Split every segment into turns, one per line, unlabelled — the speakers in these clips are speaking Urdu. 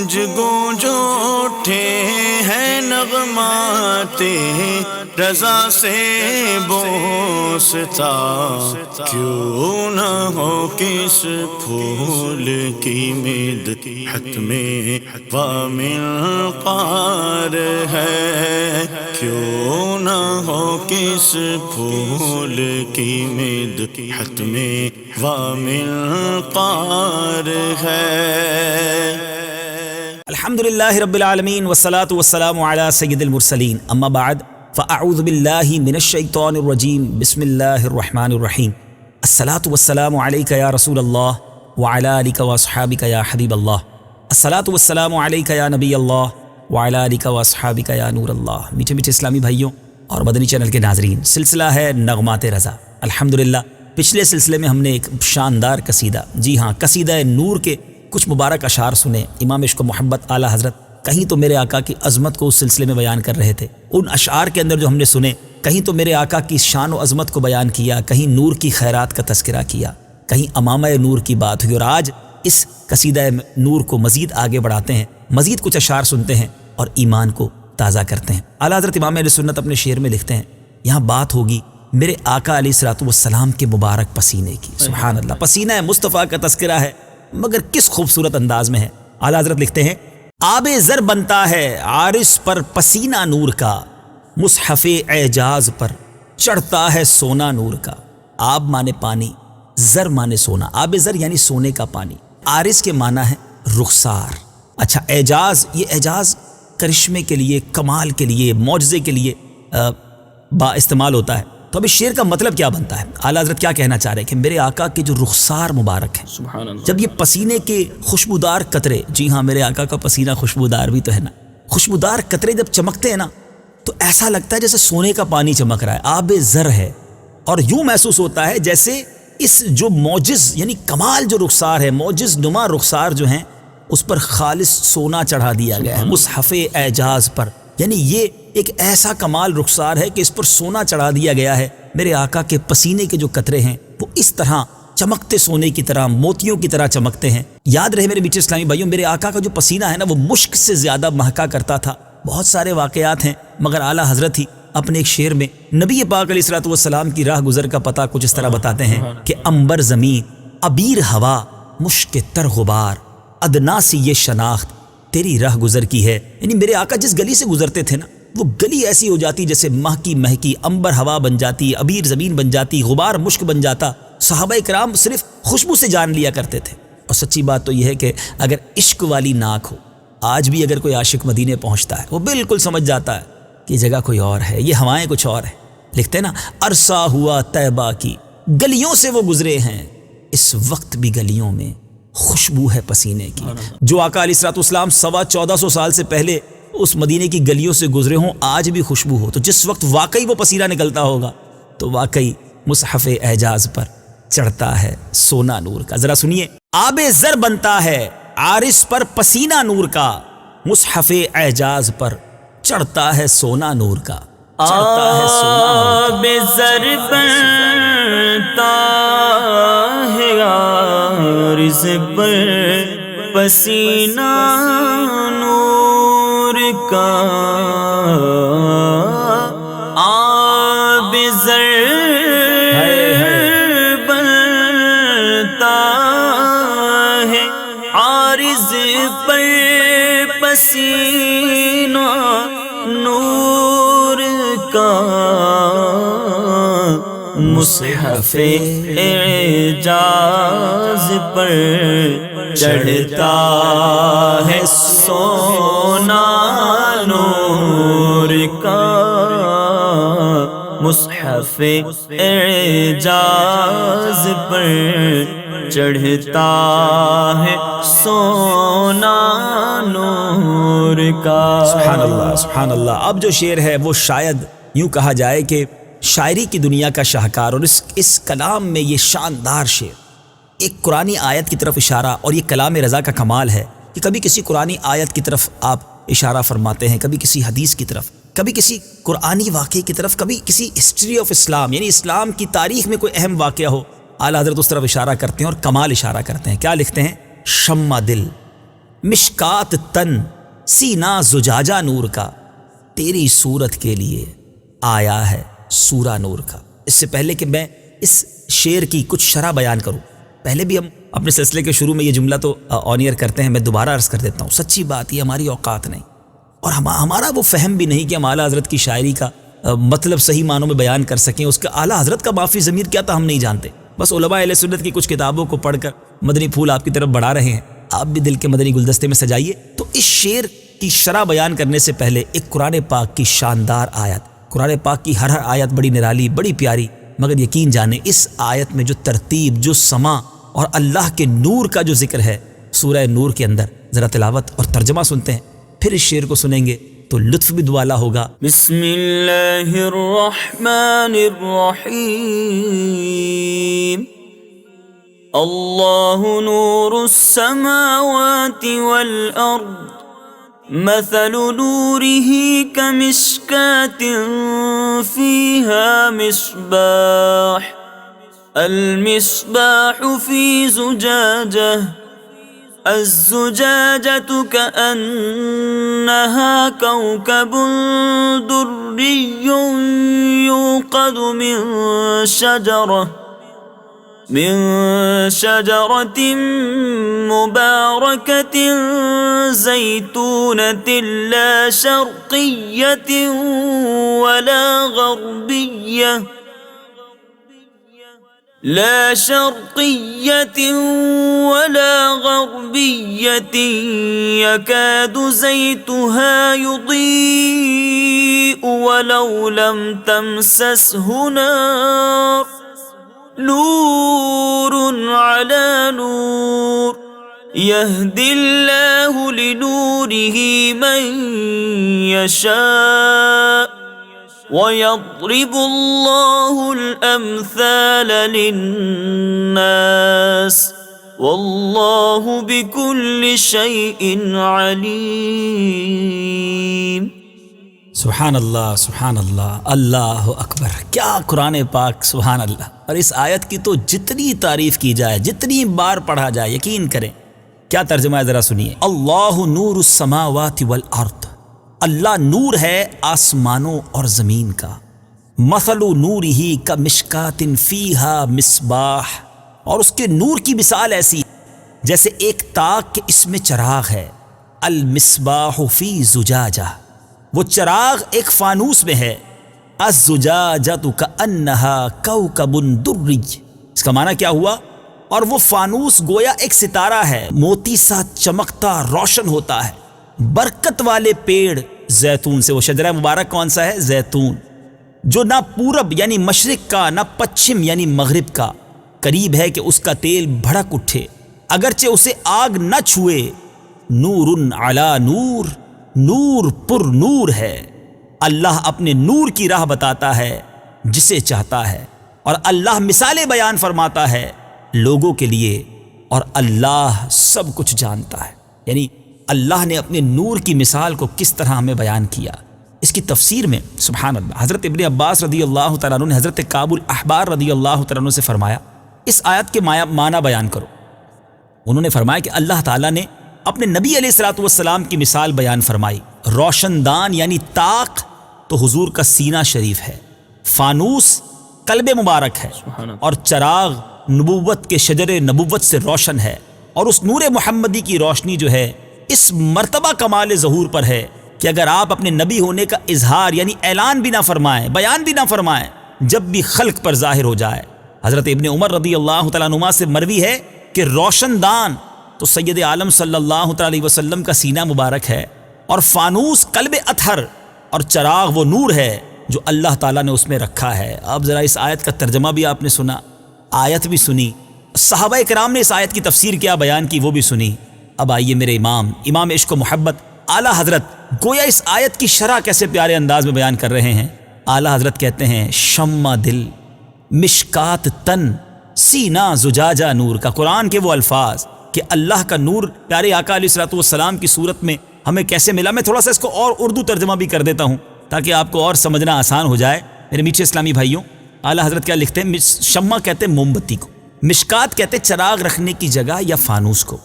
گونج گونج اٹھے ہیں نغمات رضا سے بوستا، کیوں نہ ہو کس پھول کی مدحت میں وامنقار ہے، کیوں نہ ہو کس پھول کی مدحت میں وامنقار ہے۔
الحمدللہ رب العالمین والصلاة والسلام علی سید المرسلین، اما بعد فاعوذ باللہ من الشیطان الرجیم، بسم اللہ الرحمن الرحیم۔ الصلاة والسلام علیک یا رسول اللہ وعلی آلک واصحابک یا حبیب اللہ، الصلاة والسلام علیک یا نبی اللہ وعلی آلک واصحابک یا نور اللہ۔ میٹھے میٹھے اسلامی بھائیوں اور مدنی چینل کے ناظرین، سلسلہ ہے نغمات رضا۔ الحمدللہ پچھلے سلسلے میں ہم نے ایک شاندار قصیدہ، جی ہاں قصیدہ نور کے کچھ مبارک اشعار سنے۔ امام عشق و محبت اعلیٰ حضرت کہیں تو میرے آقا کی عظمت کو اس سلسلے میں بیان کر رہے تھے۔ ان اشعار کے اندر جو ہم نے سنے، کہیں تو میرے آقا کی شان و عظمت کو بیان کیا، کہیں نور کی خیرات کا تذکرہ کیا، کہیں امامہ نور کی بات ہوئی، اور آج اس قصیدہ نور کو مزید آگے بڑھاتے ہیں، مزید کچھ اشعار سنتے ہیں اور ایمان کو تازہ کرتے ہیں۔ اعلیٰ حضرت امام اہل سنت اپنے شعر میں لکھتے ہیں، یہاں بات ہوگی میرے آقا علیہ الصلوۃ والسلام کے مبارک پسینے کی۔ سبحان اللہ، پسینہ مصطفیٰ کا تذکرہ ہے، مگر کس خوبصورت انداز میں ہے۔ اعلیٰ حضرت لکھتے ہیں، آب زر بنتا ہے عارض پر پسینہ نور کا، مصحف اعجاز پر چڑھتا ہے سونا نور کا۔ آب مانے پانی، زر مانے سونا، آب زر یعنی سونے کا پانی، عارض کے معنی ہے رخسار۔ اچھا اعجاز، یہ اعجاز کرشمے کے لیے، کمال کے لیے، معجزے کے لیے با استعمال ہوتا ہے۔ تو اب اس شعر کا مطلب کیا بنتا ہے؟ اعلیٰ حضرت کیا کہنا چاہ رہے ہیں کہ میرے آقا کے جو رخسار مبارک ہیں، جب یہ پسینے کے خوشبودار قطرے، جی ہاں میرے آقا کا پسینہ خوشبودار بھی تو ہے نا، خوشبودار قطرے جب چمکتے ہیں نا تو ایسا لگتا ہے جیسے سونے کا پانی چمک رہا ہے، آب زر ہے، اور یوں محسوس ہوتا ہے جیسے اس جو معجز یعنی کمال جو رخسار ہے، معجز نما رخسار جو ہیں، اس پر خالص سونا چڑھا دیا گیا ہے مصحف اعجاز پر، یعنی یہ ایک ایسا کمال رخسار ہے کہ اس پر سونا چڑھا دیا گیا ہے۔ میرے آقا کے پسینے کے جو قطرے ہیں وہ اس طرح چمکتے سونے کی طرح، موتیوں کی طرح چمکتے ہیں۔ یاد رہے میرے میٹھے اسلامی بھائیوں، میرے آقا کا جو پسینہ ہے نا وہ مشک سے زیادہ مہکا کرتا تھا۔ بہت سارے واقعات ہیں، مگر اعلیٰ حضرت ہی اپنے ایک شعر میں نبی پاک علیہ الصلوۃ والسلام کی راہ گزر کا پتہ کچھ اس طرح بتاتے ہیں کہ عنبر زمین، عبیر ہوا، مشک تر غبار، ادنا سی یہ شناخت تیری راہ گزر کی ہے۔ یعنی میرے آقا جس گلی سے گزرتے تھے نا وہ گلی ایسی ہو جاتی جیسے مہکی مہکی، عنبر ہوا بن جاتی، عبیر زمین بن جاتی، غبار مشک بن جاتا۔ صحابہ کرام صرف خوشبو سے جان لیا کرتے تھے۔ اور سچی بات تو یہ ہے کہ اگر عشق والی ناک ہو، آج بھی اگر کوئی عاشق مدینے پہنچتا ہے وہ بالکل سمجھ جاتا ہے کہ یہ جگہ کوئی اور ہے، یہ ہوائیں کچھ اور ہے۔ لکھتے ہیں نا، عرصہ ہوا طیبہ کی گلیوں سے وہ گزرے ہیں، اس وقت بھی گلیوں میں خوشبو ہے پسینے کی۔ جو آقا علیہ الصلوۃ والسلام 1400 سال سے پہلے اس مدینے کی گلیوں سے گزرے ہوں، آج بھی خوشبو ہو، تو جس وقت واقعی وہ پسینہ نکلتا ہوگا تو واقعی مصحف اعجاز پر چڑھتا ہے سونا نور کا۔ ذرا سنیے، آب زر بنتا ہے عارض پر پسینہ نور کا، مصحف اعجاز پر چڑھتا ہے سونا نور کا۔
آب زر بنتا ہے عارض پر پسینہ نور کا، آب زر بنتا ہے عارض پر پسینہ نور کا، مصحف اعجاز پر چڑھتا ہے سونا نور کا، مصحف اعجاز پر چڑھتا ہے سونا نور کا۔
سبحان اللہ سبحان اللہ۔ اب جو شعر ہے وہ شاید یوں کہا جائے کہ شاعری کی دنیا کا شاہکار، اور اس کلام میں یہ شاندار شعر ایک قرآنی آیت کی طرف اشارہ، اور یہ کلام رضا کا کمال ہے کہ کبھی کسی قرآنی آیت کی طرف آپ اشارہ فرماتے ہیں، کبھی کسی حدیث کی طرف، کبھی کسی قرآنی واقعے کی طرف، کبھی کسی ہسٹری آف اسلام یعنی اسلام کی تاریخ میں کوئی اہم واقعہ ہو، اعلیٰ حضرت اس طرف اشارہ کرتے ہیں اور کمال اشارہ کرتے ہیں۔ کیا لکھتے ہیں؟ شمع دل مشکات تن سینہ زجاجہ نور کا، تیری صورت کے لیے آیا ہے سورہ نور کا۔ اس سے پہلے کہ میں اس شعر کی کچھ شرح بیان کروں، پہلے بھی ہم اپنے سلسلے کے شروع میں یہ جملہ تو آن ایئر کرتے ہیں، میں دوبارہ عرض کر دیتا ہوں، سچی بات یہ ہماری اوقات نہیں، اور ہمارا وہ فہم بھی نہیں کہ ہم اعلیٰ حضرت کی شاعری کا مطلب صحیح معنوں میں بیان کر سکیں، اس کا اعلیٰ حضرت کا معافی ضمیر کیا تھا ہم نہیں جانتے، بس علماء اہل سنت کی کچھ کتابوں کو پڑھ کر مدنی پھول آپ کی طرف بڑھا رہے ہیں، آپ بھی دل کے مدنی گلدستے میں سجائیے۔ تو اس شعر کی شرح بیان کرنے سے پہلے ایک قرآن پاک کی شاندار آیت، قرآن پاک کی ہر آیت بڑی نرالی، بڑی پیاری، مگر یقین جانیں اس آیت میں جو ترتیب، جو سما اور اللہ کے نور کا جو ذکر ہے سورہ نور کے اندر، ذرا تلاوت اور ترجمہ سنتے ہیں، پھر اس شعر کو سنیں گے تو لطف بھی دوالا ہوگا۔
بسم اللہ الرحمن الرحیم، اللہ نور السماوات والارض، مثل نوره كمشكاة فيها مصباح، المصباح في زجاجة، الزجاجة كأنها كوكب دري يوقد من شجرة مباركة زيتونة لا شرقية ولا غربية يكاد زيتها يضيء ولو لم تمسسه نار، نور على نور، يهدي الله لنوره من يشاء، ويضرب الله الأمثال للناس، والله بكل شيء عليم۔
سبحان اللہ، سبحان اللہ، اللہ اکبر، کیا قرآن پاک، سبحان اللہ۔ اور اس آیت کی تو جتنی تعریف کی جائے، جتنی بار پڑھا جائے، یقین کریں کیا ترجمہ ہے ذرا سنیے۔ اللہ نور السماوات والارض، اللہ نور ہے آسمانوں اور زمین کا، مثل نورہ کمشکات فیہا مصباح، اور اس کے نور کی مثال ایسی جیسے ایک تاک کہ اس میں چراغ ہے، المصباح فی زجاجہ، وہ چراغ ایک فانوس میں ہے، الزجاجۃ کأنہا کوکب دری، اس کا معنی کیا ہوا؟ اور وہ فانوس گویا ایک ستارہ ہے، موتی سا چمکتا روشن ہوتا ہے، برکت والے پیڑ زیتون سے، وہ شجرہ مبارک کون سا ہے؟ زیتون، جو نہ پورب یعنی مشرق کا، نہ پچھم یعنی مغرب کا، قریب ہے کہ اس کا تیل بھڑک اٹھے اگرچہ اسے آگ نہ چھوئے، نور علی نور، نور پر نور ہے، اللہ اپنے نور کی راہ بتاتا ہے جسے چاہتا ہے، اور اللہ مثالیں بیان فرماتا ہے لوگوں کے لیے، اور اللہ سب کچھ جانتا ہے۔ یعنی اللہ نے اپنے نور کی مثال کو کس طرح ہمیں بیان کیا، اس کی تفسیر میں سبحان اللہ حضرت ابن عباس رضی اللہ تعالیٰ عنہ نے حضرت کعب الاحبار رضی اللہ تعالیٰ عنہ سے فرمایا اس آیت کے معنی بیان کرو۔ انہوں نے فرمایا کہ اللہ تعالیٰ نے اپنے نبی علیہ الصلوۃ والسلام کی مثال بیان فرمائی، روشن دان یعنی طاق تو حضور کا سینہ شریف ہے، فانوس قلب مبارک ہے، اور چراغ نبوت کے شجر نبوت سے روشن ہے، اور اس نور محمدی کی روشنی جو ہے اس مرتبہ کمال ظہور پر ہے کہ اگر آپ اپنے نبی ہونے کا اظہار یعنی اعلان بھی نہ فرمائیں، بیان بھی نہ فرمائیں، جب بھی خلق پر ظاہر ہو جائے۔ حضرت ابن عمر رضی اللہ تعالیٰ عنہما سے مروی ہے کہ روشن دان تو سید عالم صلی اللہ تعالیٰ علیہ وسلم کا سینہ مبارک ہے، اور فانوس قلب اطہر، اور چراغ وہ نور ہے جو اللہ تعالیٰ نے اس میں رکھا ہے۔ اب ذرا اس آیت کا ترجمہ بھی آپ نے سنا، آیت بھی سنی، صحابہ کرام نے اس آیت کی تفسیر کیا بیان کی وہ بھی سنی۔ اب آئیے میرے امام عشق و محبت اعلیٰ حضرت گویا اس آیت کی شرح کیسے پیارے انداز میں بیان کر رہے ہیں۔ اعلیٰ حضرت کہتے ہیں شمع دل، مشکات تن، سینہ زجاجہ نور کا، قرآن کے وہ الفاظ کہ اللہ کا نور پیارے آقا علیہ الصلوۃ والسلام کی صورت میں ہمیں کیسے ملا۔ میں تھوڑا سا اس کو اور اردو ترجمہ بھی کر دیتا ہوں تاکہ آپ کو اور سمجھنا آسان ہو جائے میرے میٹھے اسلامی بھائیوں۔ اعلیٰ حضرت کیا لکھتے ہیں؟ شمع کہتے ہیں موم بتی کو، مشکات کہتے ہیں چراغ رکھنے کی جگہ یا فانوس کو،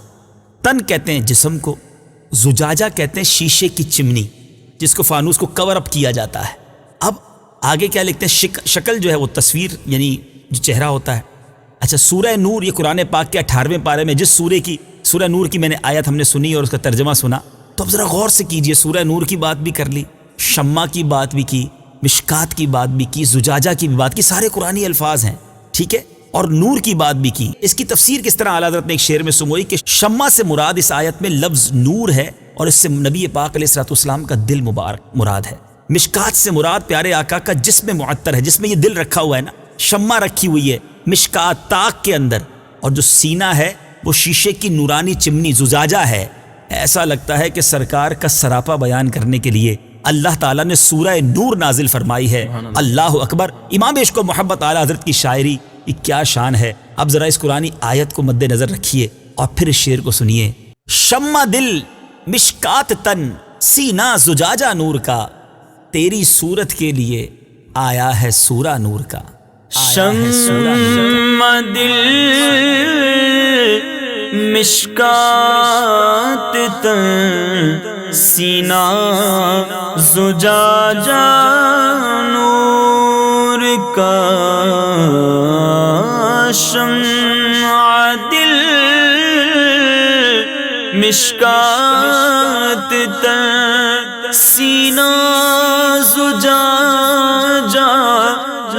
تن کہتے ہیں جسم کو، زجاجہ کہتے ہیں شیشے کی چمنی جس کو فانوس کو کور اپ کیا جاتا ہے۔ اب آگے کیا لکھتے ہیں؟ شکل جو ہے وہ تصویر یعنی جو چہرہ ہوتا ہے۔ اچھا، سورہ نور یہ قرآن پاک کے 18ویں پارے میں جس سورہ نور کی میں نے آیت ہم نے سنی اور اس کا ترجمہ سنا، تو اب ذرا غور سے کیجئے، سورہ نور کی بات بھی کر لی، شمع کی بات بھی کی، مشکات کی بات بھی کی، زجاجہ کی بھی بات کی، سارے قرآنی الفاظ ہیں، ٹھیک ہے، اور نور کی بات بھی کی۔ اس کی تفسیر کس طرح اعلیٰ حضرت نے ایک شعر میں سموئی کہ شمع سے مراد اس آیت میں لفظ نور ہے اور اس سے نبی پاک علیہ الصلوۃ والسلام کا دل مبارک مراد ہے۔ مشکات سے مراد پیارے آقا کا جسم معطر ہے، جس میں یہ دل رکھا ہوا ہے نا، شمع رکھی ہوئی ہے مشکات طاق کے اندر، اور جو سینہ ہے وہ شیشے کی نورانی چمنی زجاجہ ہے۔ ایسا لگتا ہے کہ سرکار کا سراپا بیان کرنے کے لیے اللہ تعالیٰ نے سورہ نور نازل فرمائی ہے۔ اللہ اکبر! امام عشق و محبت اعلیٰ حضرت کی شاعری کی کیا شان ہے۔ اب ذرا اس قرآنی آیت کو مد نظر رکھیے اور پھر اس شعر کو سنیے۔ شمع دل مشکات تن، سینہ زجاجہ نور کا، تیری صورت کے لیے آیا ہے سورہ نور کا۔
شمع دل مشکات تن، سینہ زجاجہ نور کا۔ شمع دل مشکات تن، سینہ زجاجہ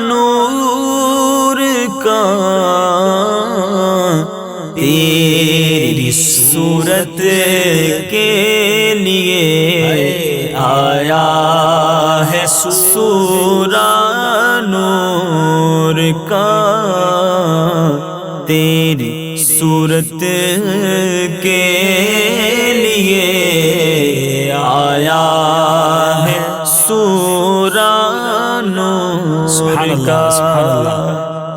نور کا، تیری صورت کے لیے آیا ہے سورہ نور کا، تیری صورت کے لیے آیا ہے سورہ نور کا۔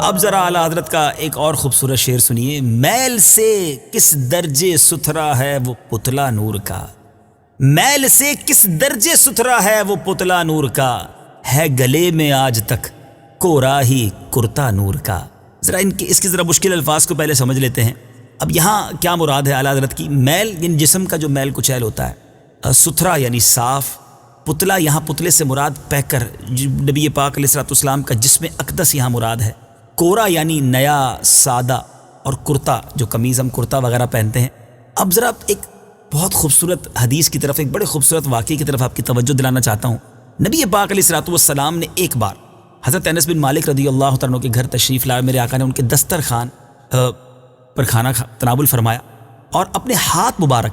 اب ذرا اعلیٰ حضرت کا ایک اور خوبصورت شعر سنیے۔ میل سے کس درجے ستھرا ہے وہ پتلا نور کا، میل سے کس درجے ستھرا ہے وہ پتلا نور کا، ہے گلے میں آج تک کورا ہی کرتا نور کا۔ ذرا اس کے ذرا مشکل الفاظ کو پہلے سمجھ لیتے ہیں۔ اب یہاں کیا مراد ہے اعلیٰ حضرت کی؟ میل یعنی جسم کا جو میل کچیل ہوتا ہے، ستھرا یعنی صاف، پتلا یہاں پتلے سے مراد پیکر، نبی پاک علیہ الصلوۃ والسلام کا جسم اقدس یہاں مراد ہے، کورا یعنی نیا سادہ، اور کرتا جو قمیض ہم کرتا وغیرہ پہنتے ہیں۔ اب ذرا ایک بہت خوبصورت حدیث کی طرف، ایک بڑے خوبصورت واقعے کی طرف آپ کی توجہ دلانا چاہتا ہوں۔ نبی پاک علیہ الصلوۃ والسلام نے ایک بار حضرت انس بن مالک رضی اللہ تعالیٰ عنہ کے گھر تشریف لائے، میرے آقا نے ان کے دسترخوان پر کھانا تناول فرمایا اور اپنے ہاتھ مبارک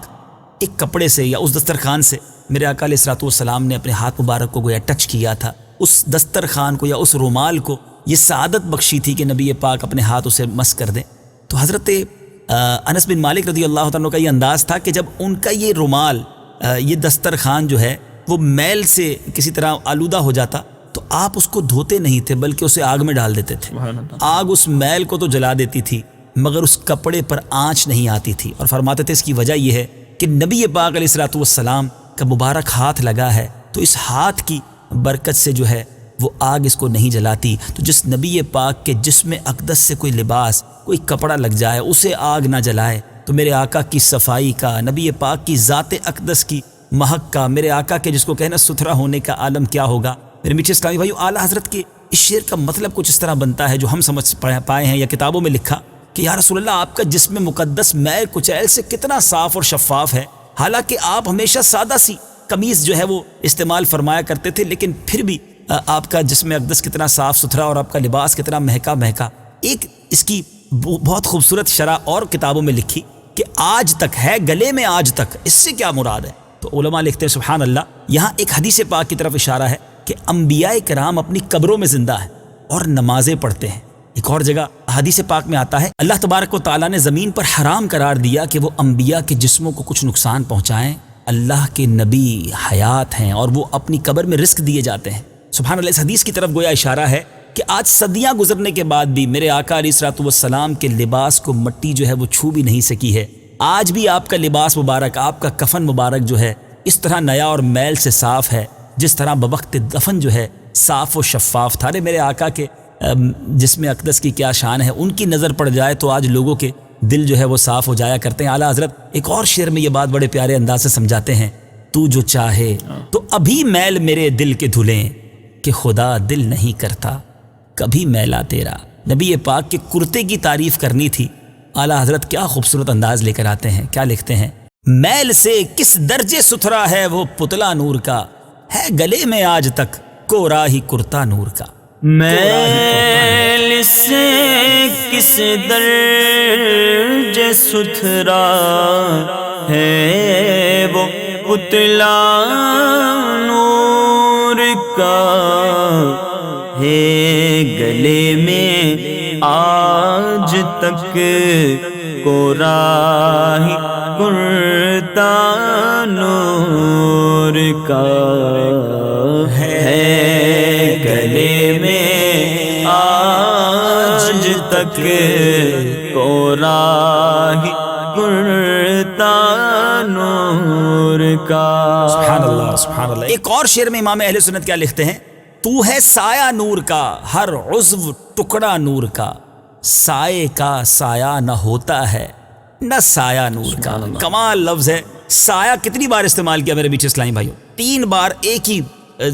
ایک کپڑے سے یا اس دسترخوان سے میرے آقا علیہ الصلوۃ والسلام نے اپنے ہاتھ مبارک کو گویا ٹچ کیا تھا، اس دسترخوان کو یا اس رومال کو یہ سعادت بخشی تھی کہ نبی پاک اپنے ہاتھ اسے مس کر دیں۔ تو حضرت انس بن مالک رضی اللہ تعالیٰ عنہ کا یہ انداز تھا کہ جب ان کا یہ رومال یہ دسترخوان جو ہے وہ میل سے کسی طرح آلودہ ہو جاتا تو آپ اس کو دھوتے نہیں تھے بلکہ اسے آگ میں ڈال دیتے تھے۔ آگ اس میل کو تو جلا دیتی تھی مگر اس کپڑے پر آنچ نہیں آتی تھی، اور فرماتے تھے اس کی وجہ یہ ہے کہ نبی پاک علیہ الصلوۃ والسلام کا مبارک ہاتھ لگا ہے تو اس ہاتھ کی برکت سے جو ہے وہ آگ اس کو نہیں جلاتی۔ تو جس نبی پاک کے جسم اقدس سے کوئی لباس کوئی کپڑا لگ جائے اسے آگ نہ جلائے تو میرے آقا کی صفائی کا، نبی پاک کی ذات اقدس کی مہک کا، میرے آقا کے جس کو کہنا ستھرا ہونے کا عالم کیا ہوگا۔ میرے میٹھے اسلامی بھائیو، اعلیٰ حضرت کے اس شعر کا مطلب کچھ اس طرح بنتا ہے جو ہم سمجھ پائے ہیں یا کتابوں میں لکھا کہ یا رسول اللہ آپ کا جسم مقدس میل کچیل سے کتنا صاف اور شفاف ہے، حالانکہ آپ ہمیشہ سادہ سی قمیض جو ہے وہ استعمال فرمایا کرتے تھے لیکن پھر بھی آپ کا جسم اقدس کتنا صاف ستھرا اور آپ کا لباس کتنا مہکا مہکا۔ ایک اس کی بہت خوبصورت شرح اور کتابوں میں لکھی کہ آج تک ہے گلے میں، آج تک اس سے کیا مراد ہے؟ تو علماء لکھتے ہیں سبحان اللہ، یہاں ایک حدیث پاک کی طرف اشارہ ہے کہ انبیاء کرام اپنی قبروں میں زندہ ہیں اور نمازیں پڑھتے ہیں۔ ایک اور جگہ حدیث پاک میں آتا ہے اللہ تبارک و تعالیٰ نے زمین پر حرام قرار دیا کہ وہ انبیاء کے جسموں کو کچھ نقصان پہنچائیں، اللہ کے نبی حیات ہیں اور وہ اپنی قبر میں رزق دیے جاتے ہیں۔ سبحان اللہ، اس حدیث کی طرف گویا اشارہ ہے کہ آج صدیاں گزرنے کے بعد بھی میرے آقا علیہ الصلوۃ والسلام کے لباس کو مٹی جو ہے وہ چھو بھی نہیں سکی ہے۔ آج بھی آپ کا لباس مبارک، آپ کا کفن مبارک جو ہے اس طرح نیا اور میل سے صاف ہے جس طرح بوقت دفن جو ہے صاف و شفاف تھا۔ میرے آقا کے جسم اقدس کی کیا شان ہے، ان کی نظر پڑ جائے تو آج لوگوں کے دل جو ہے وہ صاف ہو جایا کرتے ہیں۔ اعلیٰ حضرت ایک اور شعر میں یہ بات بڑے پیارے انداز سے سمجھاتے ہیں، تو جو چاہے تو ابھی میل میرے دل کے دھلیں، کہ خدا دل نہیں کرتا کبھی میلا تیرا۔ نبی پاک کے کرتے کی تعریف کرنی تھی، اعلیٰ حضرت کیا خوبصورت انداز لے کر آتے ہیں، کیا لکھتے ہیں؟ میل سے کس درجے ستھرا ہے وہ پتلا نور کا، ہے گلے میں آج تک کوڑا ہی کرتا نور کا۔
میل سے کس درجے ستھرا ہے وہ پتلا نور کا، ہے گلے میں آج تک کوڑا ہی کرتا نور کا، ہے گلے میں آج تک کوڑا ہی کرتا نور کا۔
سبحان اللہ سبحان اللہ۔ ایک اور شعر میں امام اہل سنت کیا لکھتے ہیں؟ تو ہے سایہ نور کا، ہر عضو ٹکڑا نور کا، سائے کا سایہ نہ ہوتا ہے نہ سایہ نور کا۔ کمال لفظ ہے، سایہ کتنی بار استعمال کیا میرے بیچ اسلامی بھائیوں؟ 3 بار ایک ہی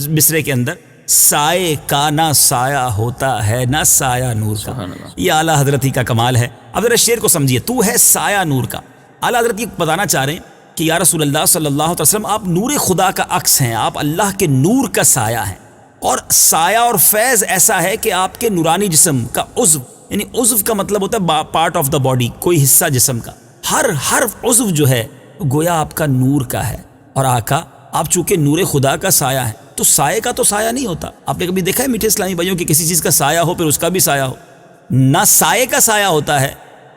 مصرے کے اندر، سائے کا نہ سایہ ہوتا ہے نہ سایہ نور کا۔ یہ اعلیٰ حضرت ہی کا کمال ہے۔ اب ذرا شعر کو سمجھیے، تو ہے سایہ نور کا۔ اعلیٰ حضرت یہ بتانا چاہ رہے ہیں کہ یا رسول اللہ صلی اللہ علیہ وسلم آپ نور خدا کا عکس ہیں، آپ اللہ کے نور کا سایہ ہیں، اور سایہ اور فیض ایسا ہے کہ آپ کے نورانی جسم کا عضو، یعنی عضو کا مطلب ہوتا ہے پارٹ آف دا باڈی، کوئی حصہ جسم کا، ہر عضو جو ہے گویا آپ کا نور کا ہے۔ اور آقا آپ چونکہ نور خدا کا سایہ ہیں تو سایہ کا تو سایہ نہیں ہوتا۔ آپ نے کبھی دیکھا ہے میٹھے اسلامی بھائیوں کہ کسی چیز کا سایہ ہو پھر اس کا بھی سایہ ہو؟ نہ سایہ کا سایہ ہوتا ہے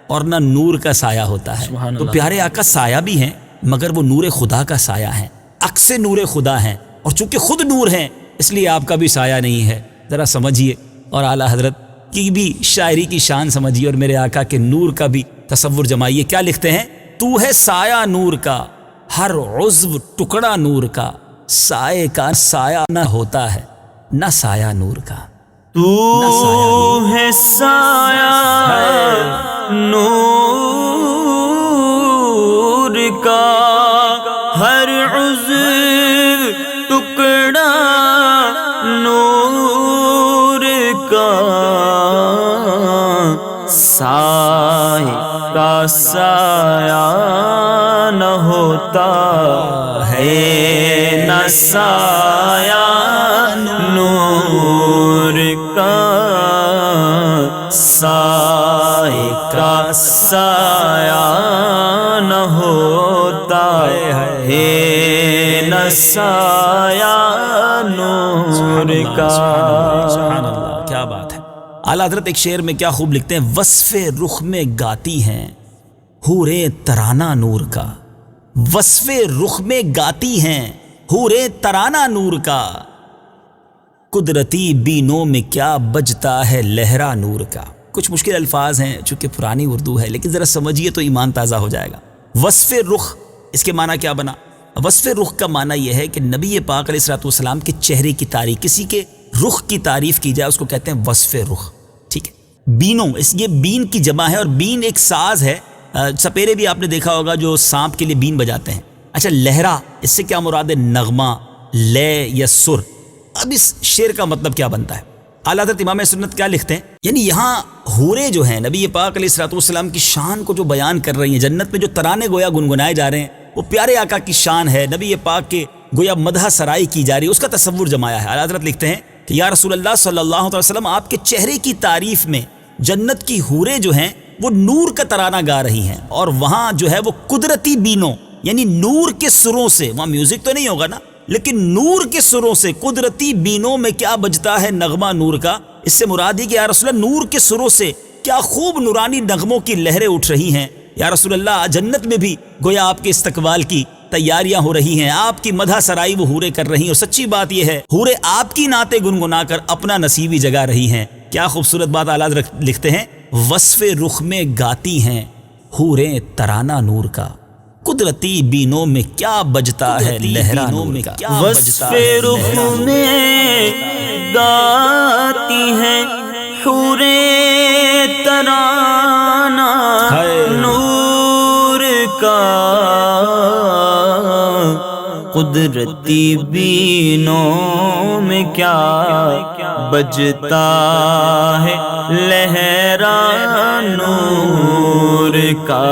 اور نہ نور کا سایہ ہوتا ہے۔ تو پیارے آقا سایہ بھی ہیں مگر وہ نور خدا کا سایہ ہیں، عکس نور خدا ہیں، اور چونکہ خود نور ہیں اس لیے آپ کا بھی سایہ نہیں ہے۔ ذرا سمجھیے اور اعلیٰ حضرت کی بھی شاعری کی شان سمجھیے اور میرے آقا کے نور کا بھی تصور جمائیے۔ کیا لکھتے ہیں؟ تو ہے سایہ نور کا، ہر عضو ٹکڑا نور کا، سائے کا سایہ نہ ہوتا ہے نہ سایہ نور کا۔
تو ہے سایہ نور کا، ہر عضو ٹکڑا نور کا، سایہ کا سایہ نہ ہوتا ہے نہ سایہ نور کا، سایہ کا سایہ نہ ہوتا ہے نہ سایہ نور کا۔
سبحان اللہ، کیا بات ہے۔ اعلیٰ حضرت ایک شعر میں کیا خوب لکھتے ہیں؟ وصف رخ میں گاتی ہیں حوریں ترانہ نور کا، وصف رخ میں گاتی ہیں حوریں ترانہ نور کا، قدرتی بینوں میں کیا بجتا ہے لہرا نور کا۔ کچھ مشکل الفاظ ہیں چونکہ پرانی اردو ہے، لیکن ذرا سمجھیے تو ایمان تازہ ہو جائے گا۔ وصف رخ، اس کے معنی کیا بنا؟ وصف رخ کا معنی یہ ہے کہ نبی پاک علیہ الصلوۃ والسلام کے چہرے کی تعریف، کسی کے رخ کی تعریف کی جائے، اس کو کہتے ہیں وصف رخ۔ ٹھیک ہے، بینوں، یہ بین کی جمع ہے، اور بین ایک ساز ہے، سپیرے بھی آپ نے دیکھا ہوگا جو سانپ کے لیے بین بجاتے ہیں۔ اچھا، لہرا، اس سے کیا مراد ہے؟ نغمہ، لے یا سر۔ اب اس شعر کا مطلب کیا بنتا ہے؟ اعلیٰ حضرت امام سنت کیا لکھتے ہیں؟ یعنی یہاں حوریں جو ہیں نبی پاک علیہ الصلوۃ والسلام کی شان کو جو بیان کر رہی ہیں، جنت میں جو ترانے گویا گنگنائے جا رہے ہیں وہ پیارے آقا کی شان ہے، نبی پاک کے گویا مدح سرائی کی جا رہی ہے، اس کا تصور جمایا ہے۔ اعلیٰ حضرت لکھتے ہیں کہ یا رسول اللہ صلی اللہ علیہ وسلم آپ کے چہرے کی تعریف میں جنت کی حوریں جو ہیں وہ نور کا ترانہ گا رہی ہیں، اور وہاں جو ہے وہ قدرتی بینوں یعنی نور کے سروں سے، وہاں میوزک تو نہیں ہوگا نا، لیکن نور کے سروں سے قدرتی بینوں میں کیا بجتا ہے نغمہ نور کا۔ اس سے مراد ہے کہ یا رسول اللہ نور کے سروں سے کیا خوب نورانی نغموں کی لہریں اٹھ رہی ہیں۔ یا رسول اللہ جنت میں بھی گویا آپ کے استقبال کی تیاریاں ہو رہی ہیں، آپ کی مدح سرائی وہ حوریں کر رہی ہیں، اور سچی بات یہ ہے حوریں آپ کی نعتیں گنگنا کر اپنا نصیبی جگا رہی ہیں۔ کیا خوبصورت بات اعلیٰ لکھتے ہیں؟ وصف رخ میں گاتی ہیں حوریں ترانہ نور کا، قدرتی بینوں میں کیا بجتا ہے لہرا نور کا۔
وصف رخ میں گاتی ہیں حوریں ترانہ قدرتی بینوں میں کیا بجتا ہے لہران نور کا،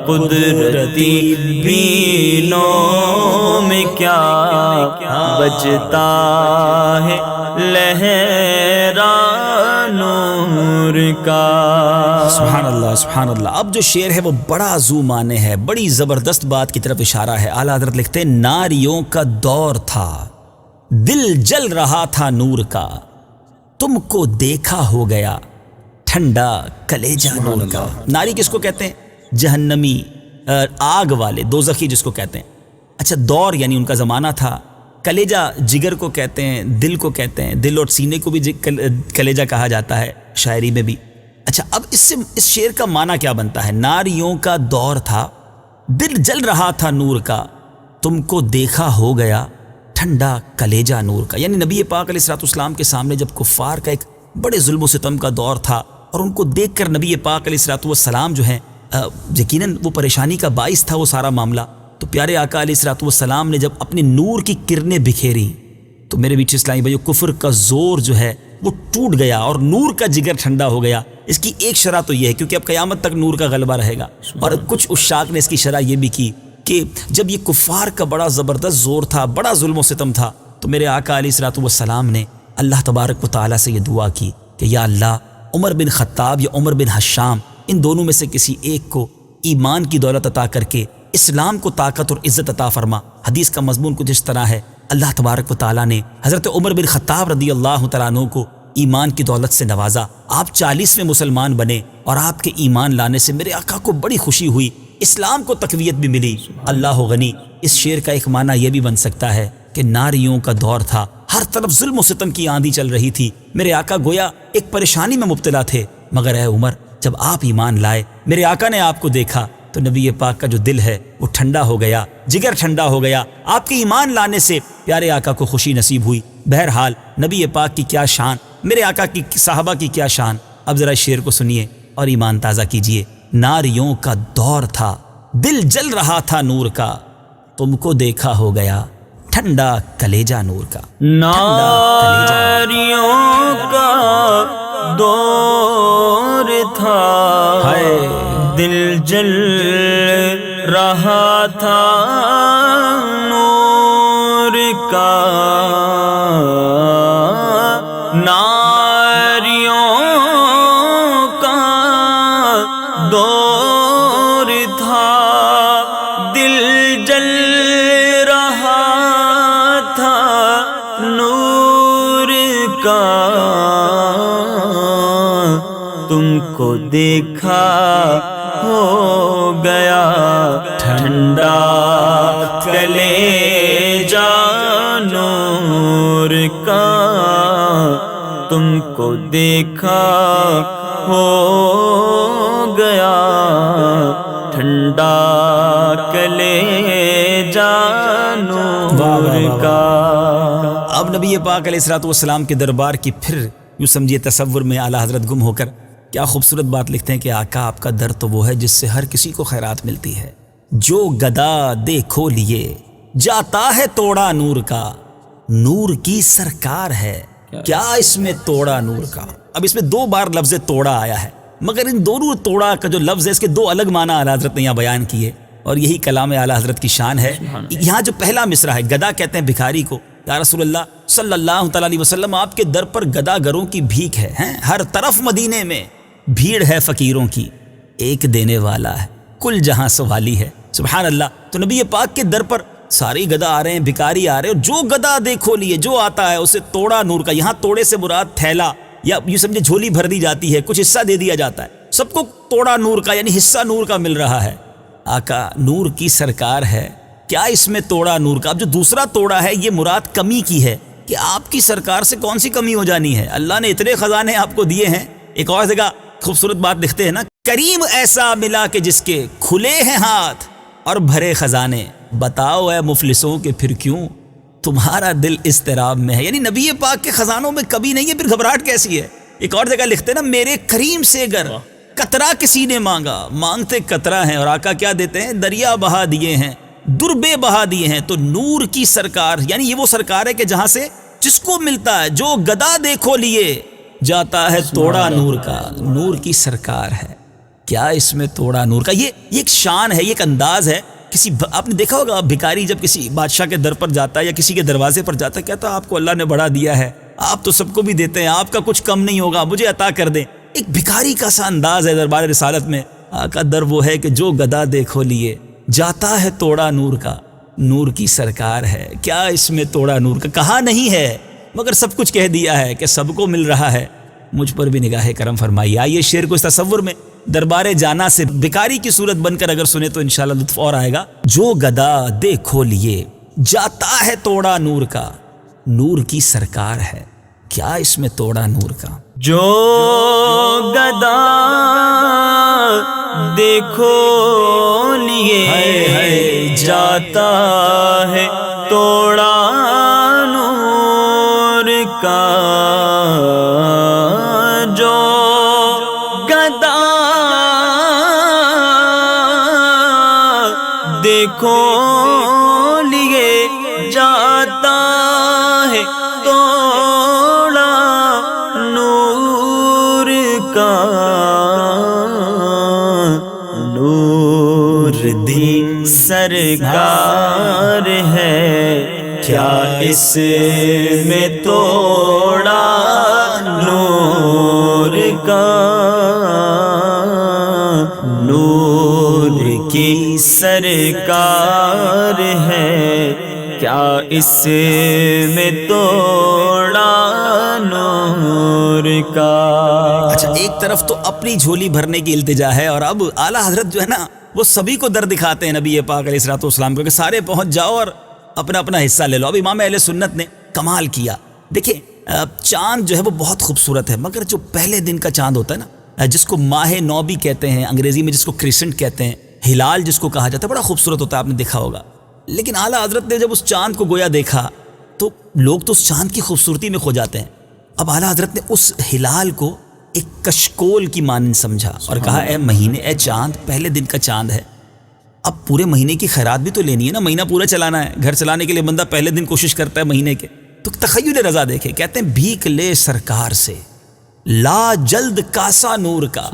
قدرتی بینوں میں کیا بجتا ہے لہران نور کا۔
سبحان اللہ سبحان اللہ۔ اب جو شعر ہے وہ بڑا ذو معنی ہے، بڑی زبردست بات کی طرف اشارہ ہے۔ اعلیٰ حضرت لکھتے ہیں ناریوں کا دور تھا، دل جل رہا تھا نور کا، تم کو دیکھا ہو گیا ٹھنڈا کلیجہ نور کا۔ ناری کس کو کہتے ہیں؟ جہنمی، آگ والے، دوزخی جس کو کہتے ہیں۔ اچھا دور یعنی ان کا زمانہ تھا، کلیجہ جگر کو کہتے ہیں، دل کو کہتے ہیں، دل اور سینے کو بھی کلیجہ کہا جاتا ہے شاعری میں بھی۔ اچھا اب اس شعر کا معنی کیا بنتا ہے؟ ناریوں کا دور تھا، دل جل رہا تھا نور کا، تم کو دیکھا ہو گیا ٹھنڈا کلیجہ نور کا۔ یعنی نبی پاک علیہ الصلوۃ والسلام کے سامنے جب کفار کا ایک بڑے ظلم و ستم کا دور تھا اور ان کو دیکھ کر نبی پاک علیہ الصلوۃ والسلام جو ہیں یقیناً وہ پریشانی کا باعث تھا وہ سارا معاملہ، تو پیارے آقا علیہ الصلوۃ والسلام نے جب اپنے نور کی کرنیں بکھیری تو میرے بیچ اسلامی بھائیو کفر کا زور جو ہے وہ ٹوٹ گیا اور نور کا جگر ٹھنڈا ہو گیا۔ اس کی ایک شرح تو یہ ہے کیونکہ اب قیامت تک نور کا غلبہ رہے گا، اور کچھ عشاق نے اس کی شرح یہ بھی کی کہ جب یہ کفار کا بڑا زبردست زور تھا، بڑا ظلم و ستم تھا، تو میرے آقا علیہ الصلوۃ والسلام نے اللہ تبارک و تعالیٰ سے یہ دعا کی کہ یا اللہ عمر بن خطاب یا عمر بن حشام ان دونوں میں سے کسی ایک کو ایمان کی دولت عطا کر کے اسلام کو طاقت اور عزت عطا فرما۔ حدیث کا مضمون کچھ اس طرح ہے، اللہ تبارک و تعالیٰ نے حضرت عمر بن خطاب رضی اللہ تعالیٰ عنہ کو ایمان کی دولت سے نوازا، آپ 40ویں مسلمان بنے اور آپ کے ایمان لانے سے میرے آقا کو بڑی خوشی ہوئی، اسلام کو تقویت بھی ملی۔ اللہ غنی۔ اس شعر کا ایک معنی یہ بھی بن سکتا ہے کہ ناریوں کا دور تھا، ہر طرف ظلم و ستم کی آندھی چل رہی تھی، میرے آقا گویا ایک پریشانی میں مبتلا تھے، مگر اے عمر جب آپ ایمان لائے، میرے آقا نے آپ کو دیکھا تو نبی پاک کا جو دل ہے وہ ٹھنڈا ہو گیا، جگر ٹھنڈا ہو گیا، آپ کے ایمان لانے سے پیارے آقا کو خوشی نصیب ہوئی۔ بہرحال نبی پاک کی کیا شان، میرے آقا کی صحابہ کی کیا شان۔ اب ذرا شعر کو سنیے اور ایمان تازہ کیجئے۔ ناریوں کا دور تھا، دل جل رہا تھا نور کا، تم کو دیکھا ہو گیا ٹھنڈا کلیجہ نور کا۔
ناریوں کا دور تھا، دل جل رہا تھا نور کا، ناریوں کا دور تھا، دل جل رہا تھا نور کا، تم کو دیکھا ہو گیا ٹھنڈا کلیجہ نور کا، تم کو دیکھا ہو گیا ٹھنڈا کلیجہ نور کا۔
اب نبی پاک علیہ الصلوۃ والسلام کے دربار کی پھر یوں سمجھیے تصور میں اعلیٰ حضرت گم ہو کر کیا خوبصورت بات لکھتے ہیں کہ آقا آپ کا در تو وہ ہے جس سے ہر کسی کو خیرات ملتی ہے، جو گدا دیکھو لیے جاتا ہے توڑا نور کا، نور کی سرکار ہے کیا اس میں توڑا نور کا۔ اب اس میں 2 بار لفظ توڑا آیا ہے، مگر ان دونوں توڑا کا جو لفظ ہے اس کے 2 الگ معنی اعلیٰ حضرت نے یہاں بیان کیے، اور یہی کلام اعلیٰ حضرت کی شان ہے۔ یہاں جو پہلا مصرع ہے، گدا کہتے ہیں بھکاری کو، یا رسول اللہ صلی اللہ تعالیٰ علیہ وسلم آپ کے در پر گدا گروں کی بھیک ہے، ہر طرف مدینے میں بھیڑ ہے فقیروں کی، ایک دینے والا ہے کل جہاں سوالی ہے۔ سبحان اللہ۔ تو نبی پاک کے در پر سارے گدا آ رہے ہیں، بھکاری آ رہے ہیں، اور جو گدا دیکھو لیے جو آتا ہے اسے توڑا نور کا۔ یہاں توڑے سے مراد تھیلا یا یوں سمجھے جھولی بھر دی جاتی ہے، کچھ حصہ دے دیا جاتا ہے، سب کو توڑا نور کا یعنی حصہ نور کا مل رہا ہے۔ آقا نور کی سرکار ہے کیا اس میں توڑا نور کا۔ اب جو دوسرا توڑا ہے یہ مراد کمی کی ہے کہ آپ کی سرکار سے کون سی کمی ہو جانی ہے، اللہ نے اتنے خزانے آپ کو دیے ہیں۔ ایک اور جگہ خوبصورت بات لکھتے ہیں نا، کریم ایسا ملا کہ جس کے کھلے ہیں ہاتھ اور بھرے خزانے، بتاؤ اے مفلسوں کہ پھر کیوں تمہارا دل اضطراب میں ہے۔ یعنی نبی پاک کے خزانوں میں کبھی نہیں ہے، پھر گھبراہٹ کیسی ہے۔ ایک اور جگہ لکھتے ہیں نا، میرے کریم سے گر قطرہ کسی نے مانگا، مانگتے قطرہ ہیں، اور آقا کیا دیتے ہیں، دریا بہا دیے ہیں در بہا دیے ہیں۔ تو نور کی سرکار یعنی یہ وہ سرکار ہے کہ جہاں سے جس کو ملتا ہے، جو گدا دیکھو لیے جاتا ہے توڑا نور کا، نور کی سرکار ہے، کیا اس میں توڑا نور کا۔ یہ ایک شان ہے، یہ ایک انداز ہے۔ آپ نے دیکھا ہوگا بھکاری جب کسی بادشاہ کے در پر جاتا ہے یا کسی کے دروازے پر جاتا ہے، کہتا ہے آپ کو اللہ نے بڑا دیا ہے، آپ تو سب کو بھی دیتے ہیں، آپ کا کچھ کم نہیں ہوگا، مجھے عطا کر دیں۔ ایک بھکاری کا سا انداز ہے دربار رسالت میں۔ آقا در وہ ہے کہ جو گدا دیکھو لیے جاتا ہے توڑا نور کا، نور کی سرکار ہے، کیا اس میں توڑا نور کا۔ کہا نہیں ہے مگر سب کچھ کہہ دیا ہے کہ سب کو مل رہا ہے، مجھ پر بھی نگاہ کرم فرمائیے۔ آئیے شعر کو اس تصور میں دربار جانا سے بھکاری کی صورت بن کر اگر سنے تو انشاءاللہ لطف اور آئے گا۔ جو گدا دیکھو لیے جاتا ہے توڑا نور کا، نور کی سرکار ہے، کیا اس میں توڑا نور کا۔
جو گدا دیکھو لیے جاتا ہے توڑا نور کا، جو گدا دیکھو لیے جاتا ہے توڑا نور کا، نور دی سرکار ہے، کیا اس میں توڑا نور کا، نور کی سرکار ہے، کیا اس میں توڑا نور کا۔
اچھا، ایک طرف تو اپنی جھولی بھرنے کی التجا ہے، اور اب اعلیٰ حضرت جو ہے نا وہ سبھی کو در دکھاتے ہیں نبی پاک علیہ الصلوۃ والسلام کو کہ سارے پہنچ جاؤ اور اپنا اپنا حصہ لے لو۔ اب امام اہل سنت نے کمال کیا۔ دیکھیں چاند جو ہے وہ بہت خوبصورت ہے، مگر جو پہلے دن کا چاند ہوتا ہے نا، جس کو ماہ نو بھی کہتے ہیں، انگریزی میں جس کو کرسنٹ کہتے ہیں، ہلال جس کو کہا جاتا ہے، بڑا خوبصورت ہوتا ہے، آپ نے دیکھا ہوگا۔ لیکن اعلیٰ حضرت نے جب اس چاند کو گویا دیکھا تو لوگ تو اس چاند کی خوبصورتی میں کھو جاتے ہیں۔ اب اعلیٰ حضرت نے اس ہلال کو ایک کشکول کی مانند سمجھا اور کہا اے مہینے، اے چاند، پہلے دن کا چاند ہے، اب پورے مہینے کی خیرات بھی تو لینی ہے نا، مہینہ پورا چلانا ہے، گھر چلانے کے لیے بندہ پہلے دن کوشش کرتا ہے مہینے کے۔ تو تخیل رضا دیکھے، کہتے ہیں بھیک لے سرکار سے لا جلد کاسا نور کا،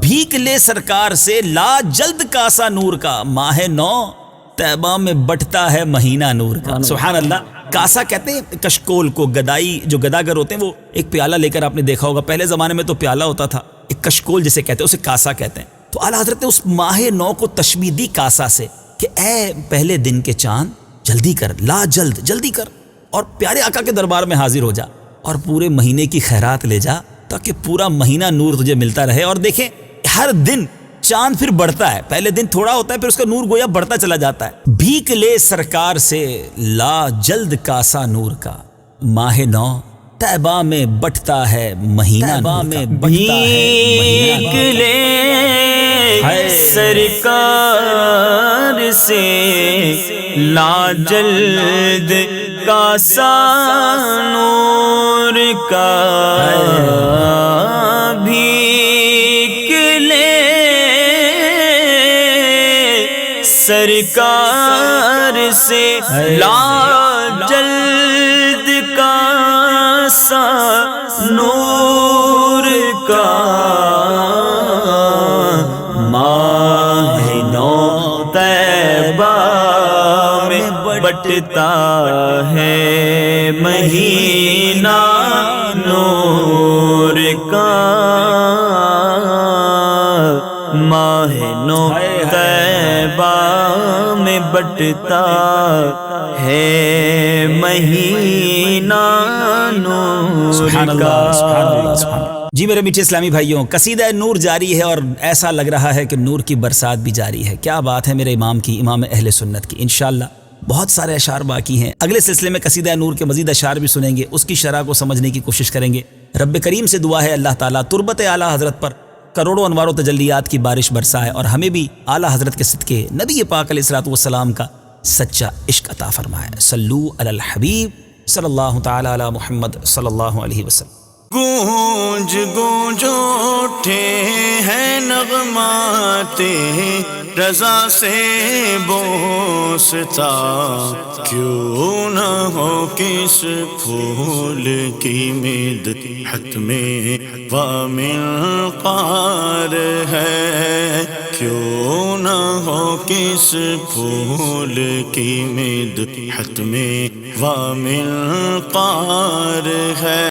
بھیک لے سرکار سے لا جلد کاسا نور کا، ماہ نو طیبہ میں بٹتا ہے مہینہ نور کا۔ سبحان اللہ۔ کاسا کہتے ہیں کشکول کو، گدائی جو گداگر ہوتے ہیں وہ ایک پیالہ لے کر، آپ نے دیکھا ہوگا پہلے زمانے میں تو پیالہ ہوتا تھا، ایک کشکول جسے کہتے ہیں اسے کاسا کہتے ہیں۔ تو اعلیٰ حضرت نے اس ماہ نو کو تشبیہ دی کاسا سے کہ اے پہلے دن کے چاند جلدی کر، لا جلد، جلدی کر اور پیارے آقا کے دربار میں حاضر ہو جا اور پورے مہینے کی خیرات لے جا تاکہ پورا مہینہ نور تجھے ملتا رہے۔ اور دیکھیں ہر دن چاند پھر بڑھتا ہے، پہلے دن تھوڑا ہوتا ہے پھر اس کا نور گویا بڑھتا چلا جاتا ہے۔ بھیک لے سرکار سے لا جلد کاسا نور کا، ماہ نو طیبہ میں بٹتا ہے مہینہ نور کا۔
بھیک لے سرکار سے لا جلد کاسا نور کا، بھیک لے سرکار سے لا جلد کاسا نور کا، ماہ نو طیبہ میں بٹتا ہے مہینہ نور کا، ماہ نو طیبہ میں بٹتا ہے مہینہ نور کا۔
جی میرے میٹھے اسلامی بھائیوں، قصیدہ نور جاری ہے اور ایسا لگ رہا ہے کہ نور کی برسات بھی جاری ہے۔ کیا بات ہے میرے امام کی، امام اہل سنت کی۔ انشاءاللہ بہت سارے اشعار باقی ہیں، اگلے سلسلے میں قصیدہ نور کے مزید اشعار بھی سنیں گے، اس کی شرح کو سمجھنے کی کوشش کریں گے۔ رب کریم سے دعا ہے اللہ تعالیٰ تربت اعلیٰ حضرت پر کروڑوں انوار و تجلیات کی بارش برسائے اور ہمیں بھی اعلیٰ حضرت کے صدقے نبی پاک علیہ الصلوۃ والسلام کا سچا عشق عطا فرمائے۔ صلو علی الحبیب صلی اللہ تعالی علی محمد صلی اللہ علیہ وسلم۔
گونج گونج اٹھے ہیں نغمات رضا سے بوستا، کیوں نہ ہو کس پھول کی مدحت میں وامل قار ہے، کیوں نہ ہو کس پھول کی مدحت میں وامل قار ہے۔